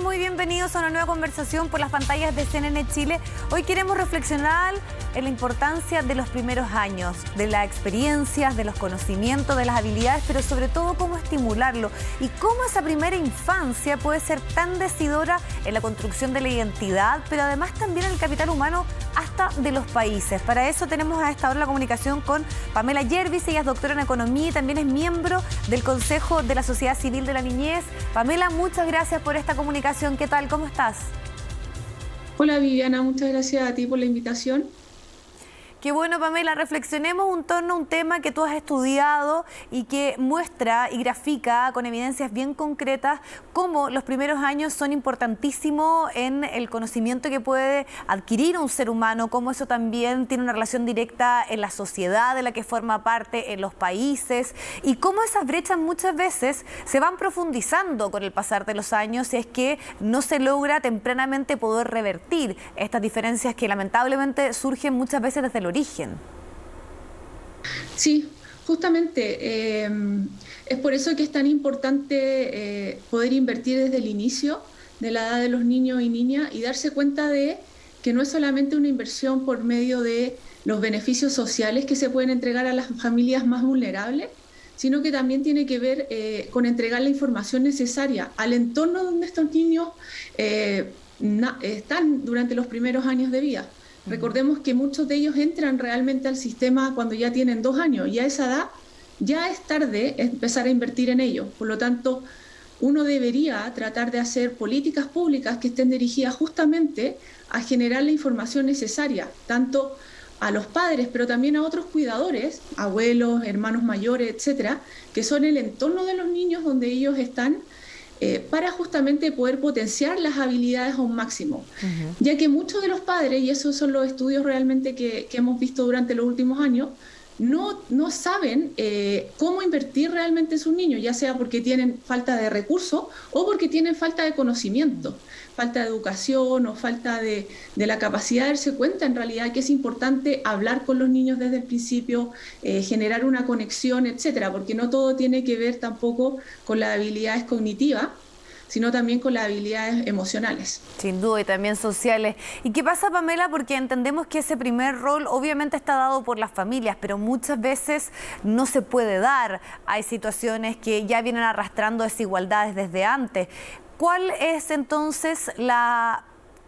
están? Muy bienvenidos a una nueva conversación por las pantallas de CNN Chile. Hoy queremos reflexionar en la importancia de los primeros años, de las experiencias, de los conocimientos, de las habilidades, pero sobre todo cómo estimularlo y cómo esa primera infancia puede ser tan decidora en la construcción de la identidad, pero además también en el capital humano hasta de los países. Para eso tenemos a esta hora la comunicación con Pamela Yervis. Ella es doctora en Economía y también es miembro del Consejo de la Sociedad Civil de la Niñez. Pamela, muchas gracias por esta comunicación. ¿Qué tal? ¿Cómo estás? Hola Viviana, muchas gracias a ti por la invitación. Qué bueno, Pamela, reflexionemos en torno a un tema que tú has estudiado y que muestra y grafica con evidencias bien concretas cómo los primeros años son importantísimos en el conocimiento que puede adquirir un ser humano, cómo eso también tiene una relación directa en la sociedad de la que forma parte, en los países, y cómo esas brechas muchas veces se van profundizando con el pasar de los años si es que no se logra tempranamente poder revertir estas diferencias que lamentablemente surgen muchas veces desde el origen. Sí, justamente es por eso que es tan importante poder invertir desde el inicio de la edad de los niños y niñas y darse cuenta de que no es solamente una inversión por medio de los beneficios sociales que se pueden entregar a las familias más vulnerables, sino que también tiene que ver con entregar la información necesaria al entorno donde estos niños están durante los primeros años de vida. Recordemos que muchos de ellos entran realmente al sistema cuando ya tienen 2 años y a esa edad ya es tarde empezar a invertir en ellos. Por lo tanto, uno debería tratar de hacer políticas públicas que estén dirigidas justamente a generar la información necesaria, tanto a los padres, pero también a otros cuidadores, abuelos, hermanos mayores, etcétera, que son el entorno de los niños donde ellos están, para justamente poder potenciar las habilidades a un máximo. Ya que muchos de los padres, y esos son los estudios realmente que hemos visto durante los últimos años, no saben cómo invertir realmente en sus niños, ya sea porque tienen falta de recursos o porque tienen falta de conocimiento, falta de educación o falta de la capacidad de darse cuenta en realidad que es importante hablar con los niños desde el principio, generar una conexión, etcétera, porque no todo tiene que ver tampoco con las habilidades cognitivas, sino también con las habilidades emocionales. Sin duda, y también sociales. ¿Y qué pasa, Pamela? Porque entendemos que ese primer rol obviamente está dado por las familias, pero muchas veces no se puede dar. Hay situaciones que ya vienen arrastrando desigualdades desde antes. ¿Cuál es entonces la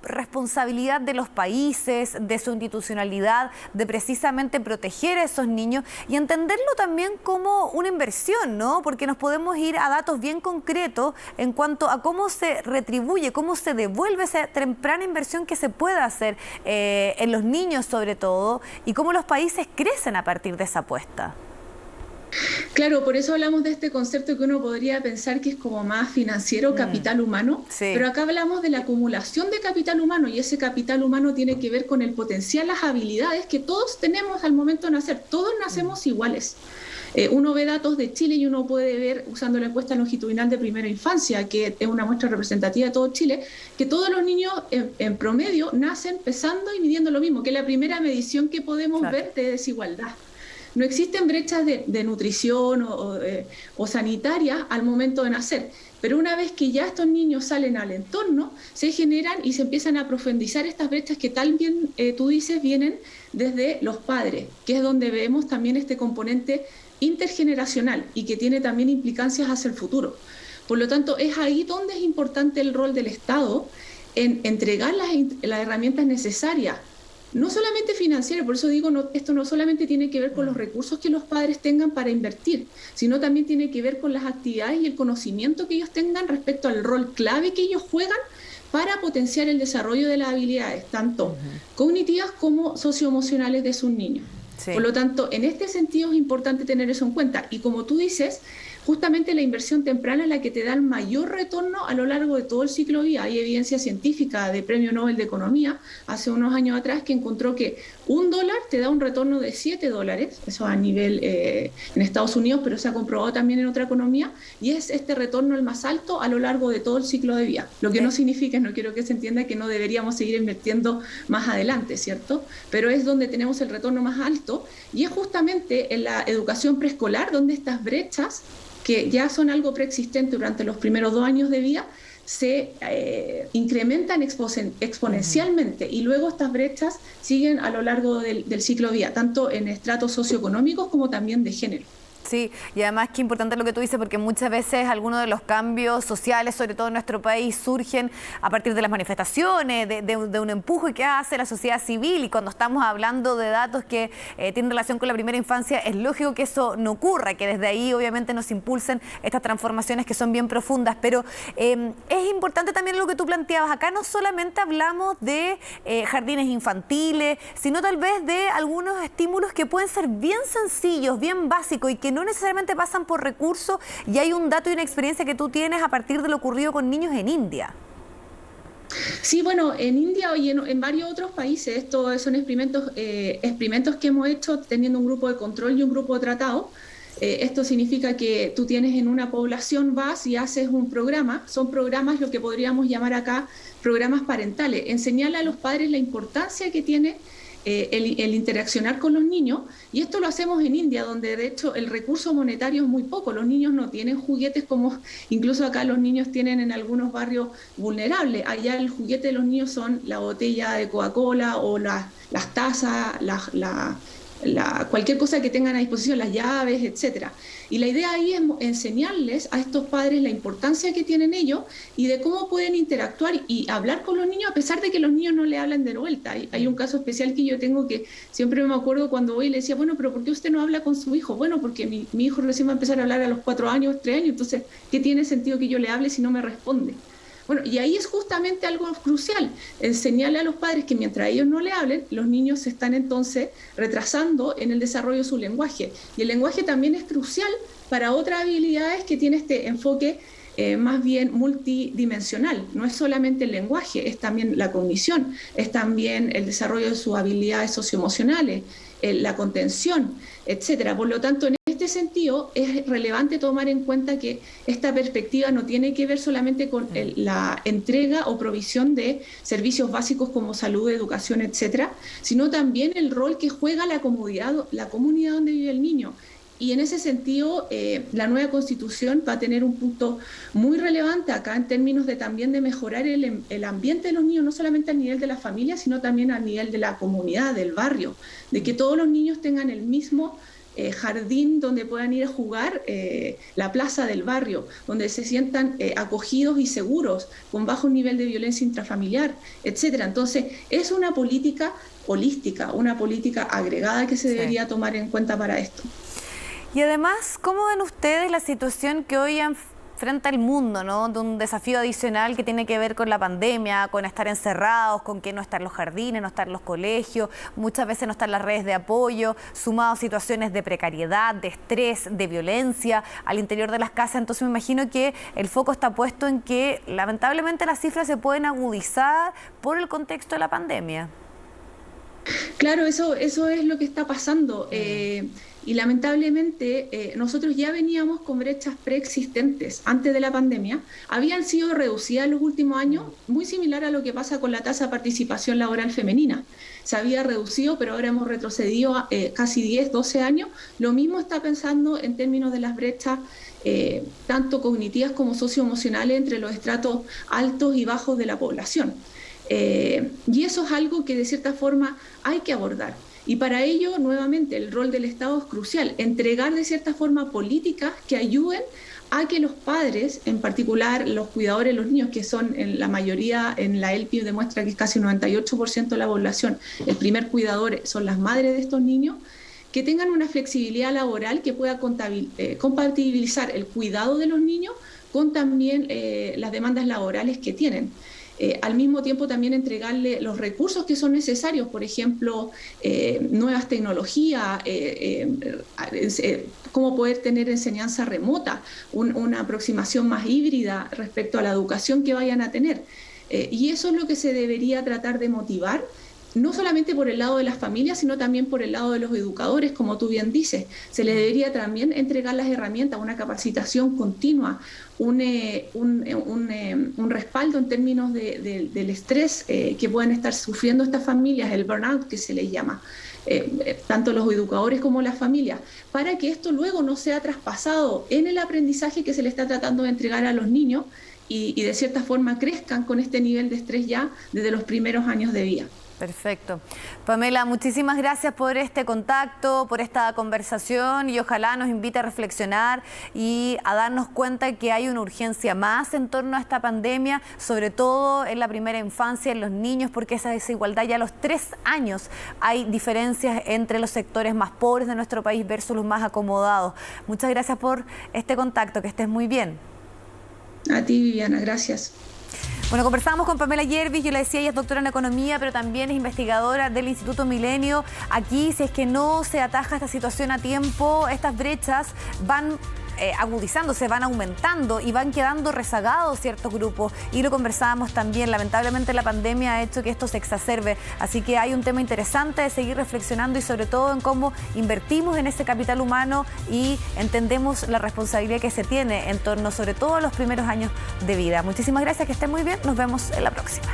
responsabilidad de los países, de su institucionalidad, de precisamente proteger a esos niños y entenderlo también como una inversión, ¿no? Porque nos podemos ir a datos bien concretos en cuanto a cómo se retribuye, cómo se devuelve esa temprana inversión que se puede hacer en los niños sobre todo, y cómo los países crecen a partir de esa apuesta. Claro, por eso hablamos de este concepto que uno podría pensar que es como más financiero, capital humano, sí. Pero acá hablamos de la acumulación de capital humano y ese capital humano tiene que ver con el potencial, las habilidades que todos tenemos al momento de nacer. Todos nacemos iguales. Uno ve datos de Chile y uno puede ver, usando la encuesta longitudinal de primera infancia, que es una muestra representativa de todo Chile, que todos los niños en promedio nacen pesando y midiendo lo mismo, que es la primera medición que podemos ver de desigualdad. No existen brechas de nutrición o sanitarias al momento de nacer, pero una vez que ya estos niños salen al entorno, se generan y se empiezan a profundizar estas brechas que también tú dices vienen desde los padres, que es donde vemos también este componente intergeneracional y que tiene también implicancias hacia el futuro. Por lo tanto, es ahí donde es importante el rol del Estado en entregar las herramientas necesarias, no solamente financiero, por eso digo, esto no solamente tiene que ver con los recursos que los padres tengan para invertir, sino también tiene que ver con las actividades y el conocimiento que ellos tengan respecto al rol clave que ellos juegan para potenciar el desarrollo de las habilidades, tanto cognitivas como socioemocionales de sus niños. Sí. Por lo tanto, en este sentido es importante tener eso en cuenta. Y como tú dices, justamente la inversión temprana es la que te da el mayor retorno a lo largo de todo el ciclo de vida. Hay evidencia científica de Premio Nobel de Economía hace unos años atrás que encontró que $1 te da un retorno de $7, eso a nivel en Estados Unidos, pero se ha comprobado también en otra economía, y es este retorno el más alto a lo largo de todo el ciclo de vida. Lo que no significa, no quiero que se entienda que no deberíamos seguir invirtiendo más adelante, ¿cierto? Pero es donde tenemos el retorno más alto, y es justamente en la educación preescolar donde estas brechas, que ya son algo preexistente durante los primeros 2 años de vida, se incrementan exponencialmente y luego estas brechas siguen a lo largo del ciclo de vida, tanto en estratos socioeconómicos como también de género. Sí, y además qué importante lo que tú dices, porque muchas veces algunos de los cambios sociales, sobre todo en nuestro país, surgen a partir de las manifestaciones, de un empuje que hace la sociedad civil, y cuando estamos hablando de datos que tienen relación con la primera infancia, es lógico que eso no ocurra, que desde ahí obviamente nos impulsen estas transformaciones que son bien profundas, pero es importante también lo que tú planteabas. Acá no solamente hablamos de jardines infantiles, sino tal vez de algunos estímulos que pueden ser bien sencillos, bien básicos y que no necesariamente pasan por recursos, y hay un dato y una experiencia que tú tienes a partir de lo ocurrido con niños en India. Sí, bueno, en India y en varios otros países, estos son experimentos que hemos hecho teniendo un grupo de control y un grupo de tratado. Esto significa que tú tienes en una población, vas y haces un programa, son programas lo que podríamos llamar acá programas parentales, enseñarle a los padres la importancia que tiene el interaccionar con los niños, y esto lo hacemos en India, donde de hecho el recurso monetario es muy poco. Los niños no tienen juguetes como incluso acá los niños tienen en algunos barrios vulnerables. Allá el juguete de los niños son la botella de Coca-Cola o las tazas, cualquier cosa que tengan a disposición, las llaves, etcétera. Y la idea ahí es enseñarles a estos padres la importancia que tienen ellos y de cómo pueden interactuar y hablar con los niños a pesar de que los niños no le hablan de vuelta. Hay un caso especial que yo tengo que siempre me acuerdo cuando voy y le decía, bueno, pero ¿por qué usted no habla con su hijo? Bueno, porque mi hijo recién va a empezar a hablar a los 4 años, 3 años, entonces, ¿qué tiene sentido que yo le hable si no me responde? Bueno, y ahí es justamente algo crucial, enseñarle a los padres que mientras ellos no le hablen, los niños se están entonces retrasando en el desarrollo de su lenguaje. Y el lenguaje también es crucial para otras habilidades que tiene este enfoque más bien multidimensional. No es solamente el lenguaje, es también la cognición, es también el desarrollo de sus habilidades socioemocionales, la contención, etcétera. Por lo tanto, en este sentido, es relevante tomar en cuenta que esta perspectiva no tiene que ver solamente con la entrega o provisión de servicios básicos como salud, educación, etcétera, sino también el rol que juega la comunidad donde vive el niño. Y en ese sentido, la nueva Constitución va a tener un punto muy relevante acá en términos de también de mejorar el ambiente de los niños, no solamente a nivel de la familia, sino también a nivel de la comunidad, del barrio, de que todos los niños tengan el mismo jardín donde puedan ir a jugar, la plaza del barrio, donde se sientan acogidos y seguros, con bajo nivel de violencia intrafamiliar, etcétera. Entonces, es una política holística, una política agregada que se debería tomar en cuenta para esto. Y además, ¿cómo ven ustedes la situación que hoy enfrenta el mundo, ¿no? De un desafío adicional que tiene que ver con la pandemia, con estar encerrados, con que no están los jardines, no están los colegios, muchas veces no están las redes de apoyo, sumado a situaciones de precariedad, de estrés, de violencia al interior de las casas? Entonces me imagino que el foco está puesto en que lamentablemente las cifras se pueden agudizar por el contexto de la pandemia. Claro, eso es lo que está pasando. Y lamentablemente nosotros ya veníamos con brechas preexistentes antes de la pandemia, habían sido reducidas en los últimos años, muy similar a lo que pasa con la tasa de participación laboral femenina. Se había reducido, pero ahora hemos retrocedido a casi 10, 12 años. Lo mismo está pensando en términos de las brechas tanto cognitivas como socioemocionales entre los estratos altos y bajos de la población. Y eso es algo que de cierta forma hay que abordar. Y para ello, nuevamente, el rol del Estado es crucial, entregar de cierta forma políticas que ayuden a que los padres, en particular los cuidadores de los niños, que son en la mayoría, en la ELPI demuestra que es casi 98% de la población, el primer cuidador son las madres de estos niños, que tengan una flexibilidad laboral que pueda compatibilizar el cuidado de los niños con también las demandas laborales que tienen. Al mismo tiempo también entregarle los recursos que son necesarios, por ejemplo, nuevas tecnologías, cómo poder tener enseñanza remota, una aproximación más híbrida respecto a la educación que vayan a tener. Y eso es lo que se debería tratar de motivar, no solamente por el lado de las familias, sino también por el lado de los educadores, como tú bien dices. Se les debería también entregar las herramientas, una capacitación continua, un respaldo en términos del estrés que pueden estar sufriendo estas familias, el burnout que se les llama, tanto los educadores como las familias, para que esto luego no sea traspasado en el aprendizaje que se le está tratando de entregar a los niños y de cierta forma crezcan con este nivel de estrés ya desde los primeros años de vida. Perfecto. Pamela, muchísimas gracias por este contacto, por esta conversación y ojalá nos invite a reflexionar y a darnos cuenta que hay una urgencia más en torno a esta pandemia, sobre todo en la primera infancia, en los niños, porque esa desigualdad ya a los 3 años hay diferencias entre los sectores más pobres de nuestro país versus los más acomodados. Muchas gracias por este contacto, que estés muy bien. A ti, Viviana, gracias. Bueno, conversamos con Pamela Yervis, yo le decía, ella es doctora en economía, pero también es investigadora del Instituto Milenio. Aquí, si es que no se ataja esta situación a tiempo, estas brechas van agudizándose, van aumentando y van quedando rezagados ciertos grupos. Y lo conversábamos también, lamentablemente la pandemia ha hecho que esto se exacerbe. Así que hay un tema interesante de seguir reflexionando y sobre todo en cómo invertimos en ese capital humano y entendemos la responsabilidad que se tiene en torno sobre todo a los primeros años de vida. Muchísimas gracias, que estén muy bien. Nos vemos en la próxima.